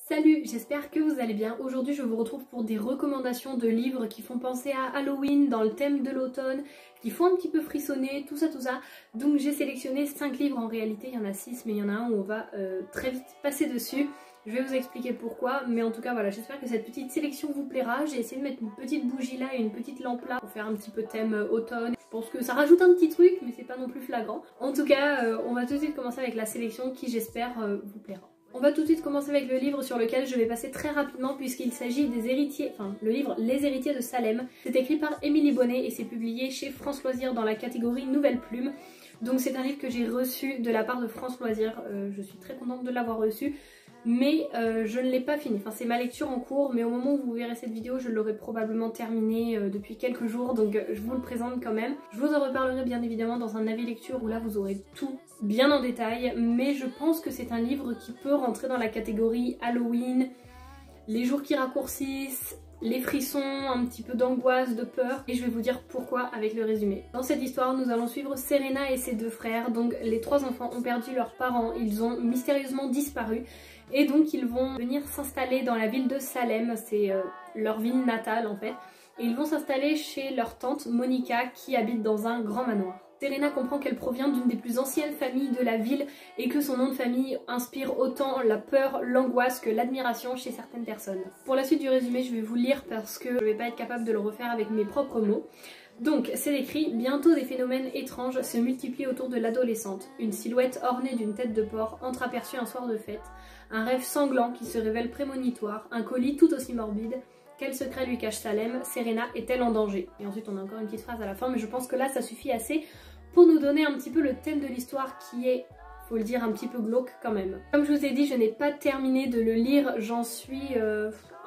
Salut, j'espère que vous allez bien. Aujourd'hui je vous retrouve pour des recommandations de livres qui font penser à Halloween dans le thème de l'automne, qui font un petit peu frissonner, tout ça. Donc j'ai sélectionné 5 livres, en réalité il y en a 6 mais il y en a un où on va très vite passer dessus. Je vais vous expliquer pourquoi, mais en tout cas voilà, j'espère que cette petite sélection vous plaira. J'ai essayé de mettre une petite bougie là et une petite lampe là pour faire un petit peu thème automne. Je pense que ça rajoute un petit truc mais c'est pas non plus flagrant. En tout cas on va tout de suite commencer avec la sélection qui j'espère vous plaira. On va tout de suite commencer avec le livre sur lequel je vais passer très rapidement puisqu'il s'agit des héritiers, le livre Les héritiers de Salem. C'est écrit par Émilie Bonnet et c'est publié chez France Loisirs dans la catégorie Nouvelle Plume. Donc c'est un livre que j'ai reçu de la part de France Loisirs, je suis très contente de l'avoir reçu. Mais je ne l'ai pas fini, c'est ma lecture en cours, mais au moment où vous verrez cette vidéo je l'aurai probablement terminé depuis quelques jours, donc je vous le présente quand même. Je vous en reparlerai bien évidemment dans un avis lecture où là vous aurez tout bien en détail, mais je pense que c'est un livre qui peut rentrer dans la catégorie Halloween, les jours qui raccourcissent, les frissons, un petit peu d'angoisse, de peur, et je vais vous dire pourquoi avec le résumé. Dans cette histoire, nous allons suivre Serena et ses 2 frères, donc les 3 enfants ont perdu leurs parents, ils ont mystérieusement disparu, et donc ils vont venir s'installer dans la ville de Salem, c'est leur ville natale en fait, et ils vont s'installer chez leur tante Monica qui habite dans un grand manoir. Serena comprend qu'elle provient d'une des plus anciennes familles de la ville et que son nom de famille inspire autant la peur, l'angoisse que l'admiration chez certaines personnes. Pour la suite du résumé, je vais vous lire parce que je vais pas être capable de le refaire avec mes propres mots. Donc, c'est écrit « Bientôt des phénomènes étranges se multiplient autour de l'adolescente. Une silhouette ornée d'une tête de porc entreaperçue un soir de fête. Un rêve sanglant qui se révèle prémonitoire. Un colis tout aussi morbide. Quel secret lui cache Salem? Serena est-elle en danger ?» Et ensuite on a encore une petite phrase à la fin, mais je pense que là ça suffit assez pour nous donner un petit peu le thème de l'histoire qui est, faut le dire, un petit peu glauque quand même. Comme je vous ai dit, je n'ai pas terminé de le lire, j'en suis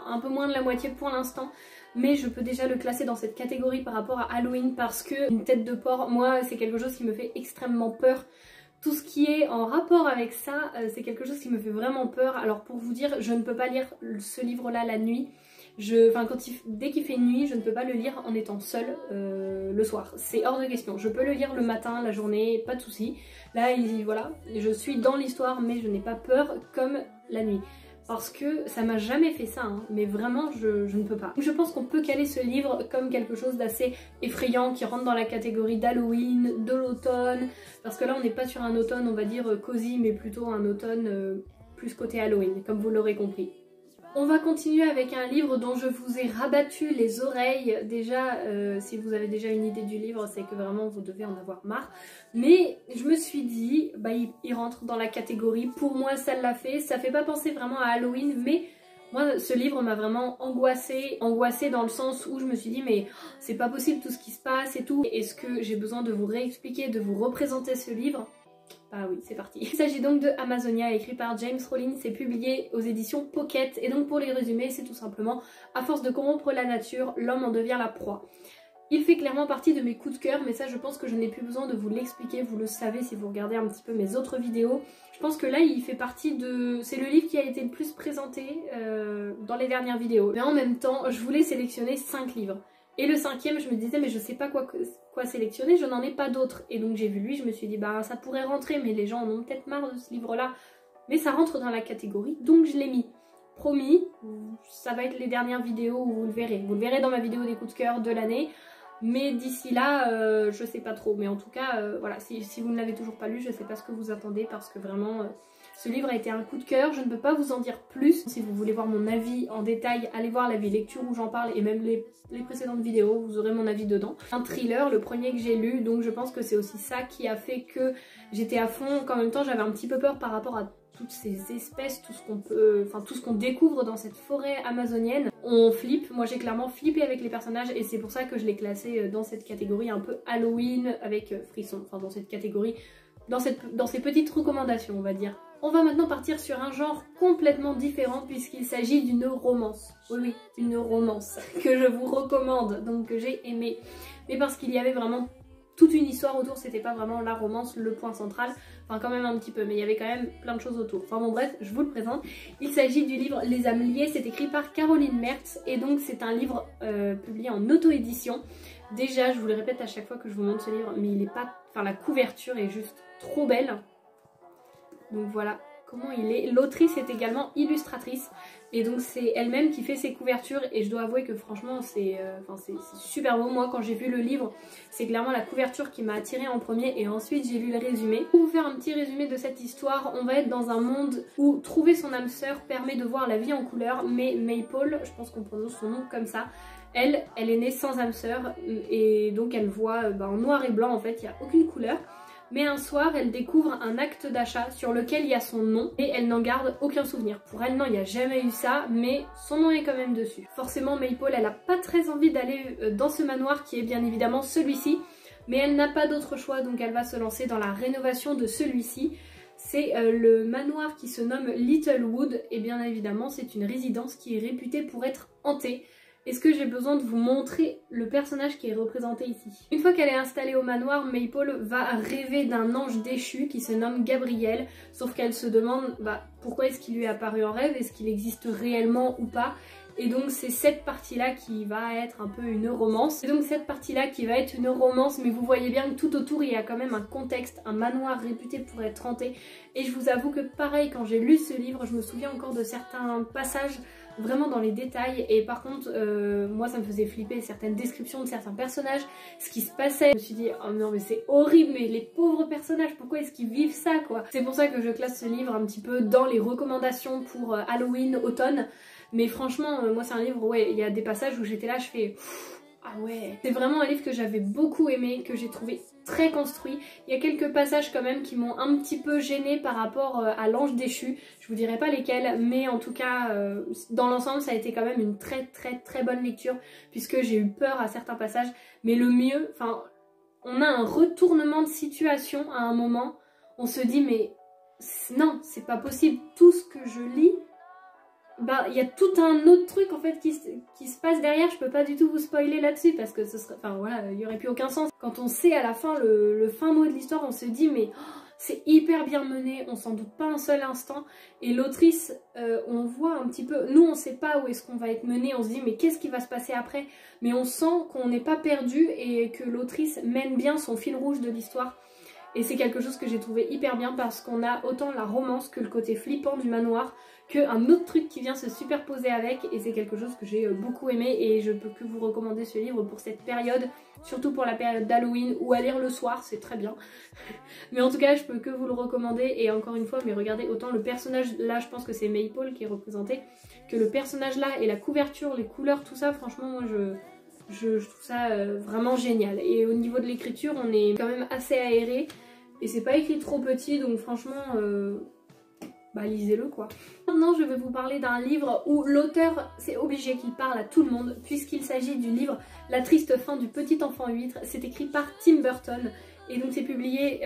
un peu moins de la moitié pour l'instant, mais je peux déjà le classer dans cette catégorie par rapport à Halloween parce que une tête de porc, moi c'est quelque chose qui me fait extrêmement peur. Tout ce qui est en rapport avec ça, c'est quelque chose qui me fait vraiment peur. Alors pour vous dire, je ne peux pas lire ce livre-là la nuit. Dès qu'il fait nuit, je ne peux pas le lire en étant seule le soir. C'est hors de question. Je peux le lire le matin, la journée, pas de souci. Là, voilà, je suis dans l'histoire, mais je n'ai pas peur comme la nuit. Parce que ça m'a jamais fait ça, hein, mais vraiment je ne peux pas. Je pense qu'on peut caler ce livre comme quelque chose d'assez effrayant qui rentre dans la catégorie d'Halloween, de l'automne. Parce que là on n'est pas sur un automne on va dire cosy, mais plutôt un automne plus côté Halloween, comme vous l'aurez compris. On va continuer avec un livre dont je vous ai rabattu les oreilles. Déjà, si vous avez déjà une idée du livre, c'est que vraiment vous devez en avoir marre. Mais je me suis dit, il rentre dans la catégorie. Pour moi, ça l'a fait. Ça fait pas penser vraiment à Halloween, mais moi, ce livre m'a vraiment angoissée. Angoissée dans le sens où je me suis dit, mais c'est pas possible tout ce qui se passe et tout. Est-ce que j'ai besoin de vous réexpliquer, de vous représenter ce livre ? Ah oui, c'est parti. Il s'agit donc de Amazonia, écrit par James Rollins, c'est publié aux éditions Pocket, et donc pour les résumer, c'est tout simplement « À force de corrompre la nature, l'homme en devient la proie ». Il fait clairement partie de mes coups de cœur, mais ça je pense que je n'ai plus besoin de vous l'expliquer, vous le savez si vous regardez un petit peu mes autres vidéos. Je pense que là il fait partie de... c'est le livre qui a été le plus présenté dans les dernières vidéos. Mais en même temps, je voulais sélectionner 5 livres. Et le 5e, je me disais, mais je sais pas quoi sélectionner, je n'en ai pas d'autres. Et donc j'ai vu lui, je me suis dit, ça pourrait rentrer, mais les gens en ont peut-être marre de ce livre-là. Mais ça rentre dans la catégorie, donc je l'ai mis. Promis, ça va être les dernières vidéos où vous le verrez. Vous le verrez dans ma vidéo des coups de cœur de l'année. Mais d'ici là, je sais pas trop. Mais en tout cas, voilà, si vous ne l'avez toujours pas lu, je sais pas ce que vous attendez parce que vraiment... ce livre a été un coup de cœur, je ne peux pas vous en dire plus. Si vous voulez voir mon avis en détail, allez voir l'avis lecture où j'en parle et même les précédentes vidéos, vous aurez mon avis dedans. Un thriller, le premier que j'ai lu, donc je pense que c'est aussi ça qui a fait que j'étais à fond, qu'en même temps j'avais un petit peu peur par rapport à toutes ces espèces, tout ce qu'on découvre dans cette forêt amazonienne. On flippe, moi j'ai clairement flippé avec les personnages et c'est pour ça que je l'ai classé dans cette catégorie un peu Halloween avec frisson, dans cette catégorie, dans ces petites recommandations on va dire. On va maintenant partir sur un genre complètement différent puisqu'il s'agit d'une romance. Oui, une romance que je vous recommande, donc que j'ai aimé. Mais parce qu'il y avait vraiment toute une histoire autour, c'était pas vraiment la romance le point central. Enfin quand même un petit peu, mais il y avait quand même plein de choses autour. Enfin bon bref, je vous le présente. Il s'agit du livre Les âmes liées, c'est écrit par Caroline Mertz et donc c'est un livre publié en auto-édition. Déjà, je vous le répète à chaque fois que je vous montre ce livre, mais il est pas... la couverture est juste trop belle. Donc voilà comment il est. L'autrice est également illustratrice. Et donc c'est elle-même qui fait ses couvertures et je dois avouer que franchement c'est super beau. Moi quand j'ai vu le livre, c'est clairement la couverture qui m'a attirée en premier et ensuite j'ai lu le résumé. Pour vous faire un petit résumé de cette histoire, on va être dans un monde où trouver son âme sœur permet de voir la vie en couleur, mais Maple, je pense qu'on prononce son nom comme ça, elle est née sans âme sœur et donc elle voit en noir et blanc en fait, il n'y a aucune couleur. Mais un soir, elle découvre un acte d'achat sur lequel il y a son nom et elle n'en garde aucun souvenir. Pour elle, non, il n'y a jamais eu ça, mais son nom est quand même dessus. Forcément, Maple, elle n'a pas très envie d'aller dans ce manoir qui est bien évidemment celui-ci, mais elle n'a pas d'autre choix, donc elle va se lancer dans la rénovation de celui-ci. C'est le manoir qui se nomme Littlewood et bien évidemment, c'est une résidence qui est réputée pour être hantée. Est-ce que j'ai besoin de vous montrer le personnage qui est représenté ici? Une fois qu'elle est installée au manoir, Maple va rêver d'un ange déchu qui se nomme Gabriel, sauf qu'elle se demande pourquoi est-ce qu'il lui est apparu en rêve, est-ce qu'il existe réellement ou pas. Et donc c'est cette partie-là qui va être un peu une romance. Mais vous voyez bien que tout autour il y a quand même un contexte, un manoir réputé pour être hanté. Et je vous avoue que pareil, quand j'ai lu ce livre, je me souviens encore de certains passages vraiment dans les détails et par contre moi ça me faisait flipper certaines descriptions de certains personnages, ce qui se passait. Je me suis dit oh non mais c'est horrible, mais les pauvres personnages, pourquoi est-ce qu'ils vivent ça quoi. C'est pour ça que je classe ce livre un petit peu dans les recommandations pour Halloween, automne. Mais franchement moi c'est un livre, ouais, il y a des passages où j'étais là, je fais ah ouais. C'est vraiment un livre que j'avais beaucoup aimé, que j'ai trouvé très construit. Il y a quelques passages quand même qui m'ont un petit peu gênée par rapport à l'ange déchu. Je vous dirai pas lesquels, mais en tout cas dans l'ensemble ça a été quand même une très bonne lecture puisque j'ai eu peur à certains passages. Mais le mieux, on a un retournement de situation à un moment. On se dit mais non, c'est pas possible. Tout ce que je lis, il y a tout un autre truc en fait qui se passe derrière. Je peux pas du tout vous spoiler là-dessus parce que ce serait, il y aurait plus aucun sens. Quand on sait à la fin le fin mot de l'histoire, on se dit mais c'est hyper bien mené, on s'en doute pas un seul instant. Et l'autrice, on voit un petit peu, nous on sait pas où est-ce qu'on va être mené, on se dit mais qu'est-ce qui va se passer après, mais on sent qu'on n'est pas perdu et que l'autrice mène bien son fil rouge de l'histoire. Et c'est quelque chose que j'ai trouvé hyper bien parce qu'on a autant la romance que le côté flippant du manoir, qu'un autre truc qui vient se superposer avec, et c'est quelque chose que j'ai beaucoup aimé et je peux que vous recommander ce livre pour cette période, surtout pour la période d'Halloween ou à lire le soir, c'est très bien. Mais en tout cas je peux que vous le recommander et encore une fois, mais regardez, autant le personnage là, je pense que c'est Maple qui est représenté, que le personnage là et la couverture, les couleurs, tout ça, franchement moi je trouve ça vraiment génial. Et au niveau de l'écriture, on est quand même assez aéré et c'est pas écrit trop petit, donc franchement lisez-le quoi. Maintenant je vais vous parler d'un livre où l'auteur, c'est obligé qu'il parle à tout le monde puisqu'il s'agit du livre La triste fin du petit enfant huître. C'est écrit par Tim Burton et donc c'est publié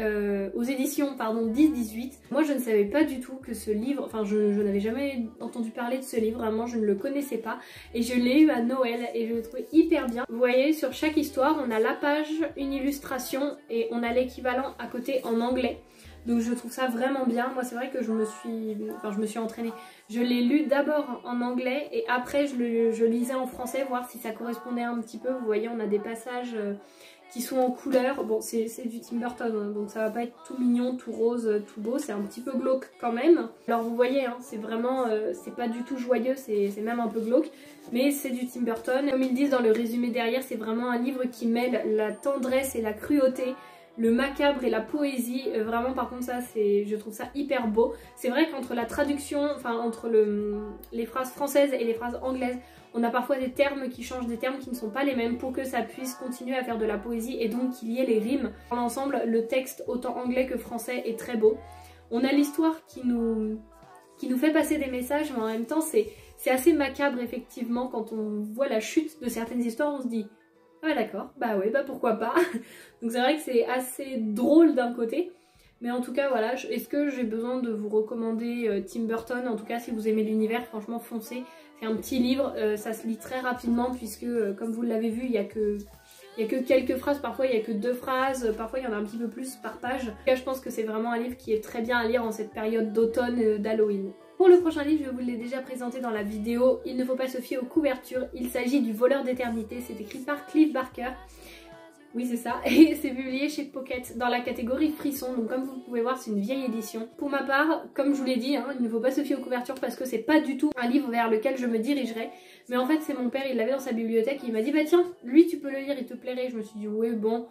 aux éditions 10-18. Moi je ne savais pas du tout que ce livre, je n'avais jamais entendu parler de ce livre, vraiment je ne le connaissais pas et je l'ai eu à Noël et je l'ai trouvé hyper bien. Vous voyez, sur chaque histoire on a la page, une illustration et on a l'équivalent à côté en anglais. Donc je trouve ça vraiment bien. Moi c'est vrai que je me suis entraînée. Je l'ai lu d'abord en anglais et après je lisais en français, voir si ça correspondait un petit peu. Vous voyez, on a des passages qui sont en couleur. Bon, c'est du Tim Burton, hein, donc ça va pas être tout mignon, tout rose, tout beau. C'est un petit peu glauque quand même. Alors vous voyez, hein, c'est vraiment, c'est pas du tout joyeux, c'est même un peu glauque. Mais c'est du Tim Burton. Comme ils disent dans le résumé derrière, c'est vraiment un livre qui mêle la tendresse et la cruauté, le macabre et la poésie. Vraiment par contre ça je trouve ça hyper beau. C'est vrai qu'entre la traduction, entre les phrases françaises et les phrases anglaises, on a parfois des termes qui changent, des termes qui ne sont pas les mêmes pour que ça puisse continuer à faire de la poésie et donc qu'il y ait les rimes. Dans l'ensemble, le texte autant anglais que français est très beau. On a l'histoire qui nous fait passer des messages, mais en même temps c'est assez macabre effectivement. Quand on voit la chute de certaines histoires, on se dit ah d'accord, bah ouais, bah pourquoi pas. Donc c'est vrai que c'est assez drôle d'un côté. Mais en tout cas voilà, est-ce que j'ai besoin de vous recommander Tim Burton? En tout cas si vous aimez l'univers, franchement foncez. C'est un petit livre, ça se lit très rapidement puisque comme vous l'avez vu, il n'y a que quelques phrases, parfois il n'y a que 2 phrases, parfois il y en a un petit peu plus par page. En tout cas je pense que c'est vraiment un livre qui est très bien à lire en cette période d'automne d'Halloween. Pour le prochain livre, je vous l'ai déjà présenté dans la vidéo, il ne faut pas se fier aux couvertures, il s'agit du Voleur d'éternité, c'est écrit par Clive Barker. Oui c'est ça, et c'est publié chez Pocket dans la catégorie frisson, donc comme vous pouvez voir c'est une vieille édition. Pour ma part, comme je vous l'ai dit, hein, il ne faut pas se fier aux couvertures parce que c'est pas du tout un livre vers lequel je me dirigerais. Mais en fait c'est mon père, il l'avait dans sa bibliothèque et il m'a dit bah tiens, lui tu peux le lire, il te plairait. Je me suis dit ouais bon,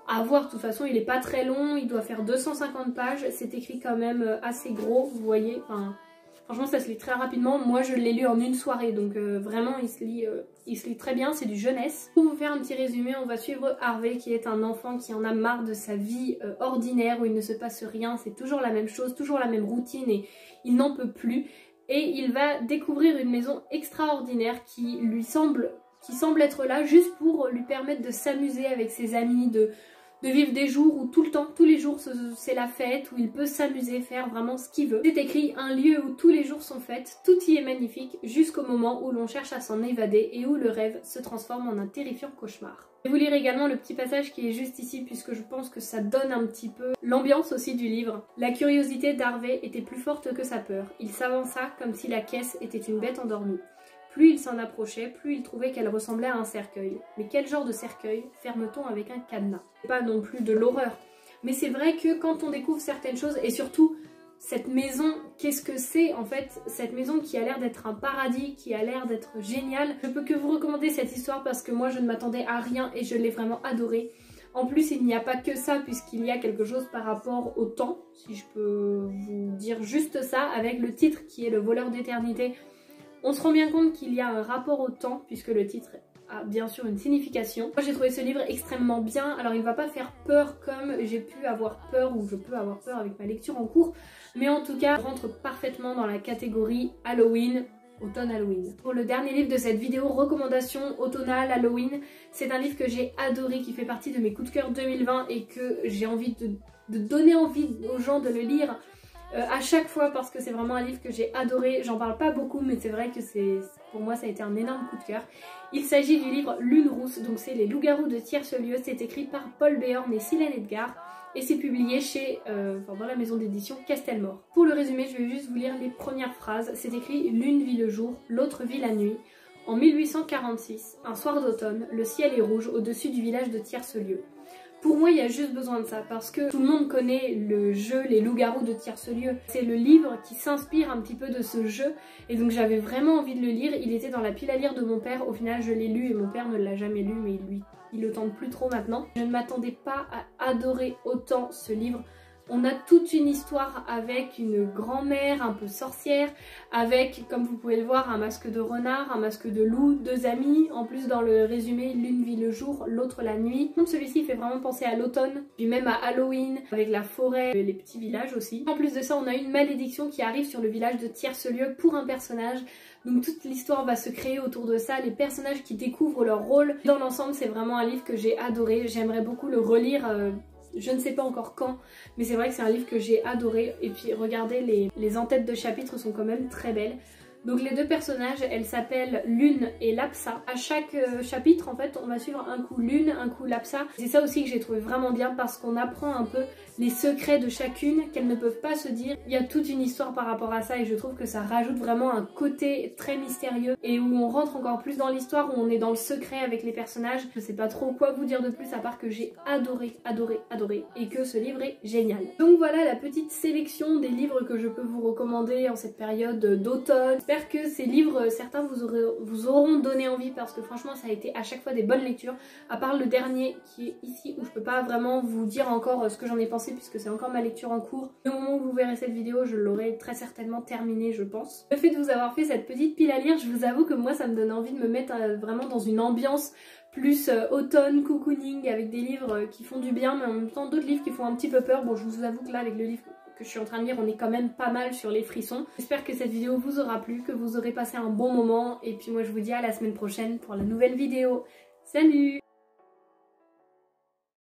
à voir, de toute façon il est pas très long, il doit faire 250 pages, c'est écrit quand même assez gros, vous voyez, enfin... Franchement ça se lit très rapidement, moi je l'ai lu en une soirée donc vraiment il se lit très bien, c'est du jeunesse. Pour vous faire un petit résumé, on va suivre Harvey qui est un enfant qui en a marre de sa vie ordinaire où il ne se passe rien, c'est toujours la même chose, toujours la même routine et il n'en peut plus. Et il va découvrir une maison extraordinaire qui semble être là juste pour lui permettre de s'amuser avec ses amis, de vivre des jours où tout le temps, tous les jours c'est la fête, où il peut s'amuser, faire vraiment ce qu'il veut. C'est écrit un lieu où tous les jours sont fêtes, tout y est magnifique jusqu'au moment où l'on cherche à s'en évader et où le rêve se transforme en un terrifiant cauchemar. Je vais vous lire également le petit passage qui est juste ici puisque je pense que ça donne un petit peu l'ambiance aussi du livre. La curiosité d'Harvey était plus forte que sa peur. Il s'avança comme si la caisse était une bête endormie. Plus il s'en approchait, plus il trouvait qu'elle ressemblait à un cercueil. Mais quel genre de cercueil ferme-t-on avec un cadenas? C'est pas non plus de l'horreur. Mais c'est vrai que quand on découvre certaines choses, et surtout cette maison, qu'est-ce que c'est en fait? Cette maison qui a l'air d'être un paradis, qui a l'air d'être géniale. Je peux que vous recommander cette histoire parce que moi je ne m'attendais à rien et je l'ai vraiment adorée. En plus il n'y a pas que ça puisqu'il y a quelque chose par rapport au temps, si je peux vous dire juste ça, avec le titre qui est Le voleur d'éternité. On se rend bien compte qu'il y a un rapport au temps puisque le titre a bien sûr une signification. Moi j'ai trouvé ce livre extrêmement bien, alors il ne va pas faire peur comme j'ai pu avoir peur ou je peux avoir peur avec ma lecture en cours, mais en tout cas rentre parfaitement dans la catégorie Halloween, automne Halloween. Pour le dernier livre de cette vidéo, recommandation automnale Halloween, c'est un livre que j'ai adoré, qui fait partie de mes coups de cœur 2020 et que j'ai envie de donner envie aux gens de le lire à chaque fois parce que c'est vraiment un livre que j'ai adoré. J'en parle pas beaucoup mais c'est vrai que pour moi ça a été un énorme coup de cœur. Il s'agit du livre Lune rousse, donc c'est Les loups-garous de Tierce-Lieu. C'est écrit par Paul Béorn et Silène Edgar et c'est publié dans la maison d'édition Castelmore. Pour le résumé, je vais juste vous lire les premières phrases. C'est écrit: l'une vit le jour, l'autre vit la nuit. En 1846, un soir d'automne, le ciel est rouge au-dessus du village de Tierce-Lieu. Pour moi, il y a juste besoin de ça parce que tout le monde connaît le jeu Les loups-garous de Tierce-Lieu. C'est le livre qui s'inspire un petit peu de ce jeu et donc j'avais vraiment envie de le lire. Il était dans la pile à lire de mon père. Au final, je l'ai lu et mon père ne l'a jamais lu, mais il le tente plus trop maintenant. Je ne m'attendais pas à adorer autant ce livre. On a toute une histoire avec une grand-mère un peu sorcière, avec, comme vous pouvez le voir, un masque de renard, un masque de loup, deux amis. En plus, dans le résumé, l'une vit le jour, l'autre la nuit. Donc celui-ci fait vraiment penser à l'automne, puis même à Halloween, avec la forêt et les petits villages aussi. En plus de ça, on a une malédiction qui arrive sur le village de Tierce-Lieu pour un personnage. Donc toute l'histoire va se créer autour de ça, les personnages qui découvrent leur rôle. Dans l'ensemble, c'est vraiment un livre que j'ai adoré. J'aimerais beaucoup le relire. Je ne sais pas encore quand, mais c'est vrai que c'est un livre que j'ai adoré. Et puis regardez, les en-têtes de chapitres sont quand même très belles. Donc les deux personnages, elles s'appellent Lune et Lapsa. À chaque chapitre, en fait, on va suivre un coup Lune, un coup Lapsa. C'est ça aussi que j'ai trouvé vraiment bien parce qu'on apprend un peu les secrets de chacune qu'elles ne peuvent pas se dire. Il y a toute une histoire par rapport à ça et je trouve que ça rajoute vraiment un côté très mystérieux et où on rentre encore plus dans l'histoire, où on est dans le secret avec les personnages. Je sais pas trop quoi vous dire de plus à part que j'ai adoré et que ce livre est génial. Donc voilà la petite sélection des livres que je peux vous recommander en cette période d'automne. J'espère que ces livres, certains vous auront donné envie parce que franchement ça a été à chaque fois des bonnes lectures, à part le dernier qui est ici où je peux pas vraiment vous dire encore ce que j'en ai pensé puisque c'est encore ma lecture en cours. Au moment où vous verrez cette vidéo, je l'aurai très certainement terminée je pense. Le fait de vous avoir fait cette petite pile à lire, je vous avoue que moi ça me donne envie de me mettre vraiment dans une ambiance plus automne, cocooning, avec des livres qui font du bien mais en même temps d'autres livres qui font un petit peu peur. Bon, je vous avoue que là avec le livre que je suis en train de lire, on est quand même pas mal sur les frissons. J'espère que cette vidéo vous aura plu, que vous aurez passé un bon moment et puis moi je vous dis à la semaine prochaine pour la nouvelle vidéo. Salut!